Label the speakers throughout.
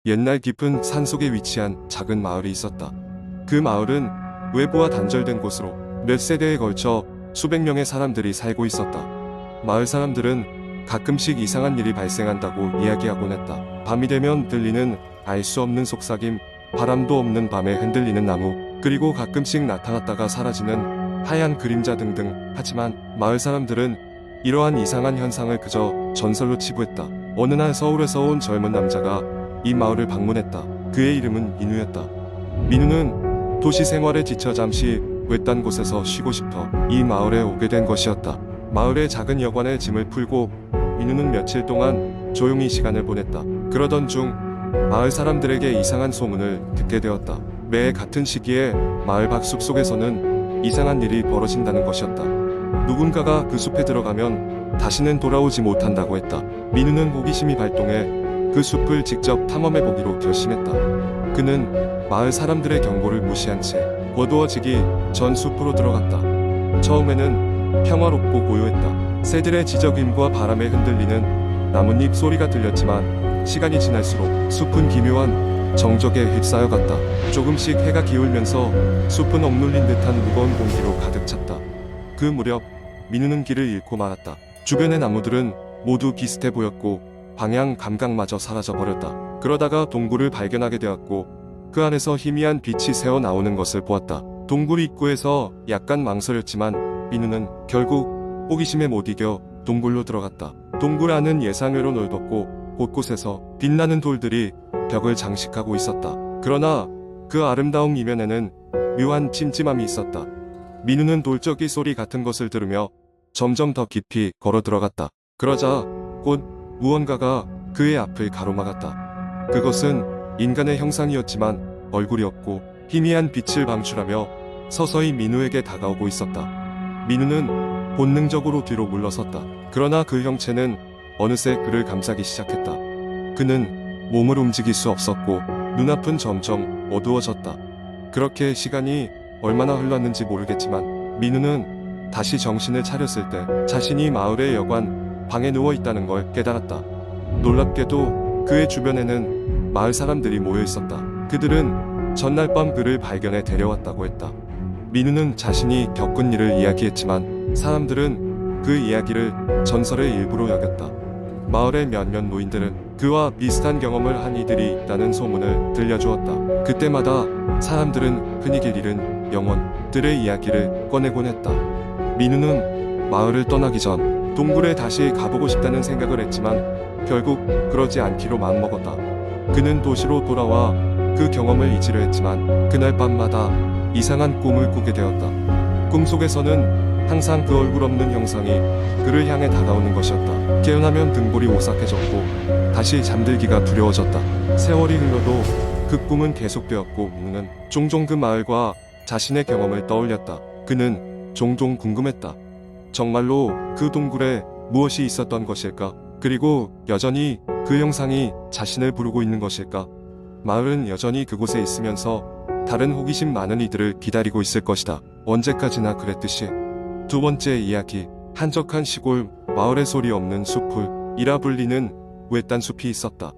Speaker 1: 옛날 깊은 산속에 위치한 작은 마을이 있었다. 그 마을은 외부와 단절된 곳으로 몇 세대에 걸쳐 수백 명의 사람들이 살고 있었다. 마을 사람들은 가끔씩 이상한 일이 발생한다고 이야기하곤 했다. 밤이 되면 들리는 알 수 없는 속삭임, 바람도 없는 밤에 흔들리는 나무, 그리고 가끔씩 나타났다가 사라지는 하얀 그림자 등등. 하지만 마을 사람들은 이러한 이상한 현상을 그저 전설로 치부했다. 어느 날 서울에서 온 젊은 남자가 이 마을을 방문했다. 그의 이름은 민우였다. 민우는 도시 생활에 지쳐 잠시 외딴 곳에서 쉬고 싶어 이 마을에 오게 된 것이었다. 마을의 작은 여관에 짐을 풀고 민우는 며칠 동안 조용히 시간을 보냈다. 그러던 중 마을 사람들에게 이상한 소문을 듣게 되었다. 매해 같은 시기에 마을 밖 숲속에서는 이상한 일이 벌어진다는 것이었다. 누군가가 그 숲에 들어가면 다시는 돌아오지 못한다고 했다. 민우는 호기심이 발동해 그 숲을 직접 탐험해보기로 결심했다. 그는 마을 사람들의 경고를 무시한 채 어두워지기 전 숲으로 들어갔다. 처음에는 평화롭고 고요했다. 새들의 지저귀임과 바람에 흔들리는 나뭇잎 소리가 들렸지만 시간이 지날수록 숲은 기묘한 정적에 휩싸여갔다. 조금씩 해가 기울면서 숲은 억눌린 듯한 무거운 공기로 가득 찼다. 그 무렵 민우는 길을 잃고 말았다. 주변의 나무들은 모두 비슷해 보였고 방향 감각마저 사라져버렸다. 그러다가 동굴을 발견하게 되었고 그 안에서 희미한 빛이 새어 나오는 것을 보았다. 동굴 입구에서 약간 망설였지만 민우는 결국 호기심에 못 이겨 동굴로 들어갔다. 동굴 안은 예상외로 넓었고 곳곳에서 빛나는 돌들이 벽을 장식하고 있었다. 그러나 그 아름다운 이면에는 묘한 찜찜함이 있었다. 민우는 돌적이 소리 같은 것을 들으며 점점 더 깊이 걸어 들어갔다. 그러자 곧 무언가가 그의 앞을 가로막았다. 그것은 인간의 형상이었지만 얼굴이 없고 희미한 빛을 방출하며 서서히 민우에게 다가오고 있었다. 민우는 본능적으로 뒤로 물러섰다. 그러나 그 형체는 어느새 그를 감싸기 시작했다. 그는 몸을 움직일 수 없었고 눈앞은 점점 어두워졌다. 그렇게 시간이 얼마나 흘렀는지 모르겠지만 민우는 다시 정신을 차렸을 때 자신이 마을의 여관 방에 누워 있다는 걸 깨달았다. 놀랍게도 그의 주변에는 마을 사람들이 모여 있었다. 그들은 전날 밤 그를 발견해 데려왔다고 했다. 민우는 자신이 겪은 일을 이야기했지만 사람들은 그 이야기를 전설의 일부로 여겼다. 마을의 몇몇 노인들은 그와 비슷한 경험을 한 이들이 있다는 소문을 들려주었다. 그때마다 사람들은 흔히 길 잃은 영혼들의 이야기를 꺼내곤 했다. 민우는 마을을 떠나기 전 동굴에 다시 가보고 싶다는 생각을 했지만 결국 그러지 않기로 마음먹었다. 그는 도시로 돌아와 그 경험을 잊으려 했지만 그날 밤마다 이상한 꿈을 꾸게 되었다. 꿈속에서는 항상 그 얼굴 없는 형상이 그를 향해 다가오는 것이었다. 깨어나면 등골이 오싹해졌고 다시 잠들기가 두려워졌다. 세월이 흘러도 그 꿈은 계속되었고 민우는 종종 그 마을과 자신의 경험을 떠올렸다. 그는 종종 궁금했다. 정말로 그 동굴에 무엇이 있었던 것일까? 그리고 여전히 그 형상이 자신을 부르고 있는 것일까? 마을은 여전히 그곳에 있으면서 다른 호기심 많은 이들을 기다리고 있을 것이다. 언제까지나 그랬듯이. 두 번째 이야기. 한적한 시골 마을에 소리 없는 숲이라 불리는 외딴 숲이 있었다.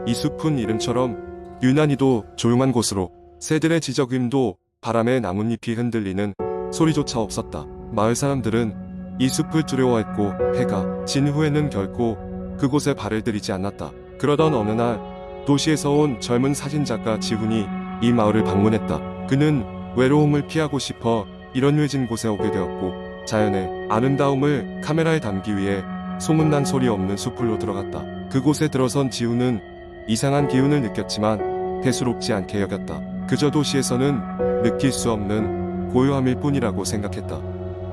Speaker 1: 이 숲은 이름처럼 유난히도 조용한 곳으로 새들의 지저귀임도 바람에 나뭇잎이 흔들리는 소리조차 없었다. 마을 사람들은 이 숲을 두려워했고 해가 진 후에는 결코 그곳에 발을 들이지 않았다. 그러던 어느 날 도시에서 온 젊은 사진작가 지훈이 이 마을을 방문했다. 그는 외로움을 피하고 싶어 이런 외진 곳에 오게 되었고 자연의 아름다움을 카메라에 담기 위해 소문난 소리 없는 숲으로 들어갔다. 그곳에 들어선 지훈은 이상한 기운을 느꼈지만 대수롭지 않게 여겼다. 그저 도시에서는 느낄 수 없는 고요함일 뿐이라고 생각했다.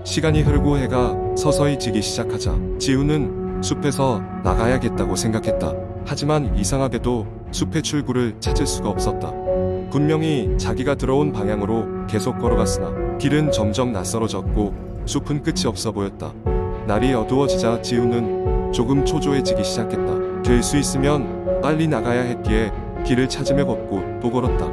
Speaker 1: 시간이 흐르고 해가 서서히 지기 시작하자 지훈은 숲에서 나가야겠다고 생각했다. 하지만 이상하게도 숲의 출구를 찾을 수가 없었다. 분명히 자기가 들어온 방향으로 계속 걸어갔으나 길은 점점 낯설어졌고 숲은 끝이 없어 보였다. 날이 어두워지자 지훈은 조금 초조해지기 시작했다. 될 수 있으면 빨리 나가야 했기에 길을 찾으며 걷고 또 걸었다.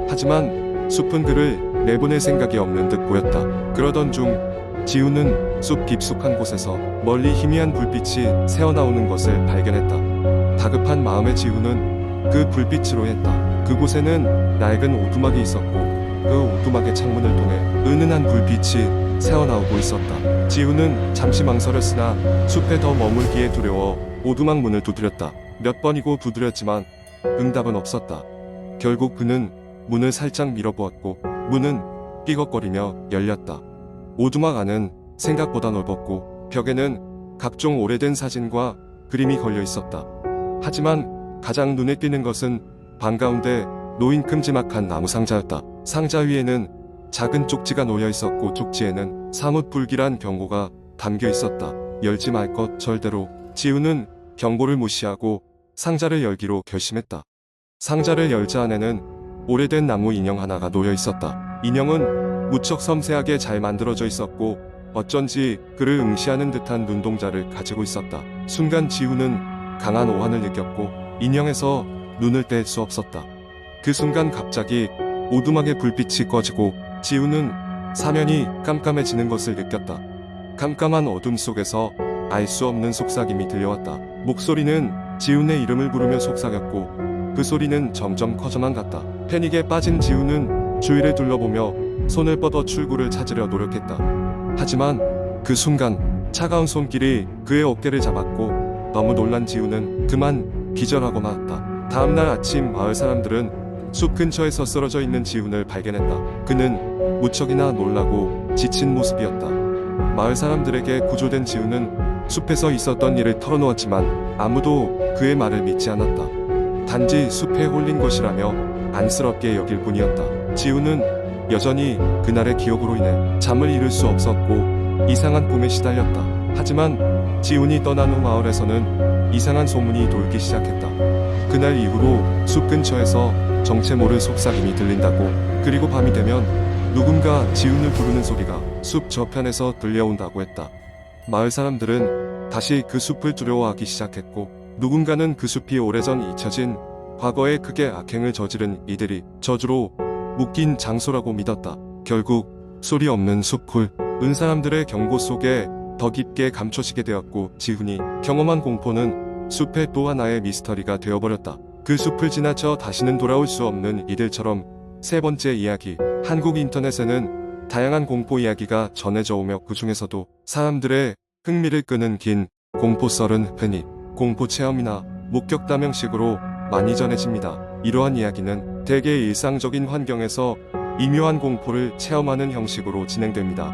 Speaker 1: 하지만 숲은 그를 내보낼 생각이 없는 듯 보였다. 그러던 중 지훈은 숲 깊숙한 곳에서 멀리 희미한 불빛이 새어나오는 것을 발견했다. 다급한 마음의 지훈은 그 불빛으로 했다. 그곳에는 낡은 오두막이 있었고 그 오두막의 창문을 통해 은은한 불빛이 새어나오고 있었다. 지우는 잠시 망설였으나 숲에 더 머물기에 두려워 오두막 문을 두드렸다. 몇 번이고 두드렸지만 응답은 없었다. 결국 그는 문을 살짝 밀어보았고 문은 삐걱거리며 열렸다. 오두막 안은 생각보다 넓었고 벽에는 각종 오래된 사진과 그림이 걸려 있었다. 하지만 가장 눈에 띄는 것은 방 가운데 놓인 큼지막한 나무 상자였다. 상자 위에는 작은 쪽지가 놓여 있었고 쪽지에는 사뭇 불길한 경고가 담겨 있었다. 열지 말 것 절대로. 지우는 경고를 무시하고 상자를 열기로 결심했다. 상자를 열자 안에는 오래된 나무 인형 하나가 놓여 있었다. 인형은 무척 섬세하게 잘 만들어져 있었고 어쩐지 그를 응시하는 듯한 눈동자를 가지고 있었다. 순간 지우는 강한 오한을 느꼈고 인형에서 눈을 뗄 수 없었다. 그 순간 갑자기 오두막의 불빛이 꺼지고 지우는 사면이 깜깜해지는 것을 느꼈다. 깜깜한 어둠 속에서 알 수 없는 속삭임이 들려왔다. 목소리는 지훈의 이름을 부르며 속삭였고 그 소리는 점점 커져만 갔다. 패닉에 빠진 지훈은 주위를 둘러보며 손을 뻗어 출구를 찾으려 노력했다. 하지만 그 순간 차가운 손길이 그의 어깨를 잡았고 너무 놀란 지훈은 그만 기절하고 말았다. 다음날 아침 마을 사람들은 숲 근처에서 쓰러져 있는 지훈을 발견했다. 그는 무척이나 놀라고 지친 모습이었다. 마을 사람들에게 구조된 지훈은 숲에서 있었던 일을 털어놓았지만 아무도 그의 말을 믿지 않았다. 단지 숲에 홀린 것이라며 안쓰럽게 여길 뿐이었다. 지훈은 여전히 그날의 기억으로 인해 잠을 이룰 수 없었고 이상한 꿈에 시달렸다. 하지만 지훈이 떠난 후 마을에서는 이상한 소문이 돌기 시작했다. 그날 이후로 숲 근처에서 정체 모를 속삭임이 들린다고, 그리고 밤이 되면 누군가 지훈을 부르는 소리가 숲 저편에서 들려온다고 했다. 마을 사람들은 다시 그 숲을 두려워하기 시작했고 누군가는 그 숲이 오래전 잊혀진 과거에 크게 악행을 저지른 이들이 저주로 묶인 장소라고 믿었다. 결국 소리 없는 숲골, 은사람들의 경고 속에 더 깊게 감춰지게 되었고 지훈이 경험한 공포는 숲의 또 하나의 미스터리가 되어버렸다. 그 숲을 지나쳐 다시는 돌아올 수 없는 이들처럼. 세 번째 이야기. 한국 인터넷에는 다양한 공포 이야기가 전해져 오며 그 중에서도 사람들의 흥미를 끄는 긴 공포 썰은 흔히 공포 체험이나 목격담 형식으로 많이 전해집니다. 이러한 이야기는 대개 일상적인 환경에서 미묘한 공포를 체험하는 형식으로 진행됩니다.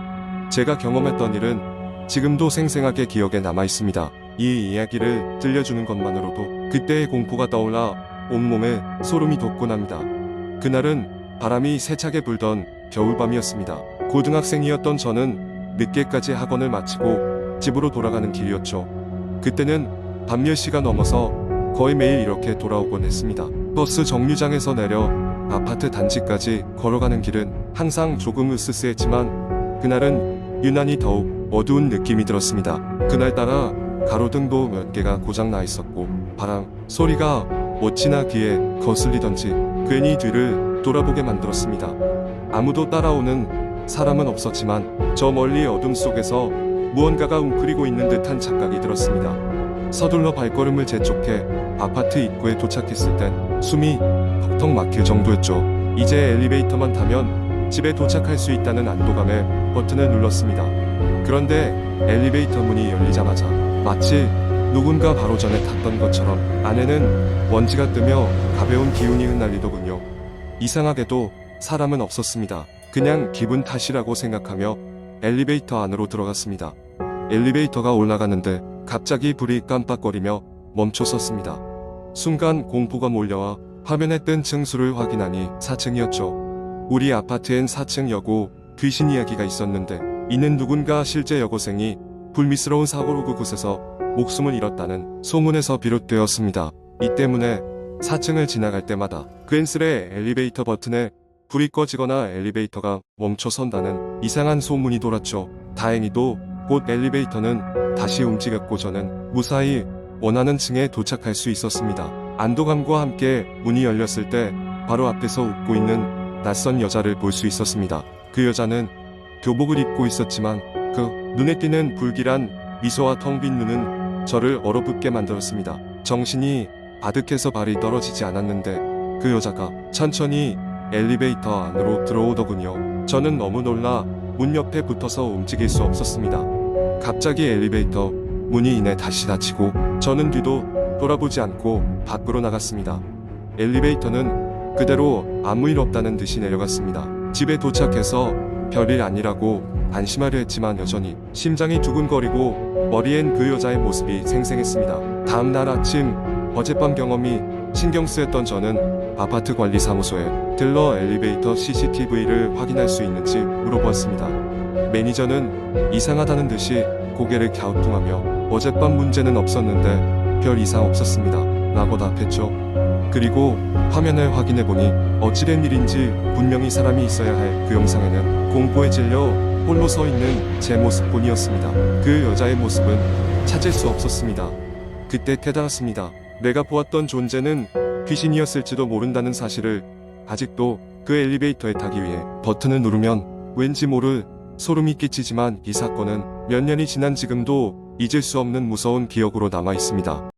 Speaker 1: 제가 경험했던 일은 지금도 생생하게 기억에 남아 있습니다. 이 이야기를 들려주는 것만으로도 그때의 공포가 떠올라 온몸에 소름이 돋곤 합니다. 그날은 바람이 세차게 불던 겨울밤이었습니다. 고등학생이었던 저는 늦게까지 학원을 마치고 집으로 돌아가는 길이었죠. 그때는 밤 10시가 넘어서 거의 매일 이렇게 돌아오곤 했습니다. 버스 정류장에서 내려 아파트 단지까지 걸어가는 길은 항상 조금 으스스했지만 그날은 유난히 더욱 어두운 느낌이 들었습니다. 그날따라 가로등도 몇 개가 고장 나 있었고 바람 소리가 어찌나 귀에 거슬리던지 괜히 뒤를 돌아보게 만들었습니다. 아무도 따라오는 사람은 없었지만 저 멀리 어둠 속에서 무언가가 웅크리고 있는 듯한 착각이 들었습니다. 서둘러 발걸음을 재촉해 아파트 입구에 도착했을 땐 숨이 턱턱 막힐 정도였죠. 이제 엘리베이터만 타면 집에 도착할 수 있다는 안도감에 버튼을 눌렀습니다. 그런데 엘리베이터 문이 열리자마자 마치 누군가 바로 전에 탔던 것처럼 안에는 먼지가 뜨며 가벼운 기운이 흩날리더군요. 이상하게도 사람은 없었습니다. 그냥 기분 탓이라고 생각하며 엘리베이터 안으로 들어갔습니다. 엘리베이터가 올라가는데 갑자기 불이 깜빡거리며 멈춰섰습니다. 순간 공포가 몰려와 화면에 뜬 층수를 확인하니 4층이었죠. 우리 아파트엔 4층 여고 귀신 이야기가 있었는데 이는 누군가 실제 여고생이 불미스러운 사고로 그곳에서 목숨을 잃었다는 소문에서 비롯되었습니다. 이 때문에 4층을 지나갈 때마다 괜스레 엘리베이터 버튼에 불이 꺼지거나 엘리베이터가 멈춰선다는 이상한 소문이 돌았죠. 다행히도 곧 엘리베이터는 다시 움직였고 저는 무사히 원하는 층에 도착할 수 있었습니다. 안도감과 함께 문이 열렸을 때 바로 앞에서 웃고 있는 낯선 여자를 볼 수 있었습니다. 그 여자는 교복을 입고 있었지만 그 눈에 띄는 불길한 미소와 텅 빈 눈은 저를 얼어붙게 만들었습니다. 정신이 아득해서 발이 떨어지지 않았는데 그 여자가 천천히 엘리베이터 안으로 들어오더군요. 저는 너무 놀라 문 옆에 붙어서 움직일 수 없었습니다. 갑자기 엘리베이터 문이 이내 다시 닫히고 저는 뒤도 돌아보지 않고 밖으로 나갔습니다. 엘리베이터는 그대로 아무 일 없다는 듯이 내려갔습니다. 집에 도착해서 별일 아니라고 안심하려 했지만 여전히 심장이 두근거리고 머리엔 그 여자의 모습이 생생했습니다. 다음 날 아침 어젯밤 경험이 신경 쓰였던 저는 아파트 관리 사무소에 들러 엘리베이터 CCTV를 확인할 수 있는지 물어보았습니다. 매니저는 이상하다는 듯이 고개를 갸우뚱하며 어젯밤 문제는 없었는데 별 이상 없었습니다 라고 답했죠. 그리고 화면을 확인해보니 어찌된 일인지 분명히 사람이 있어야 할 그 영상에는 공포에 질려 홀로 서 있는 제 모습뿐이었습니다. 그 여자의 모습은 찾을 수 없었습니다. 그때 깨달았습니다. 내가 보았던 존재는 귀신이었을지도 모른다는 사실을. 아직도 그 엘리베이터에 타기 위해 버튼을 누르면 왠지 모를 소름이 끼치지만 이 사건은 몇 년이 지난 지금도 잊을 수 없는 무서운 기억으로 남아 있습니다.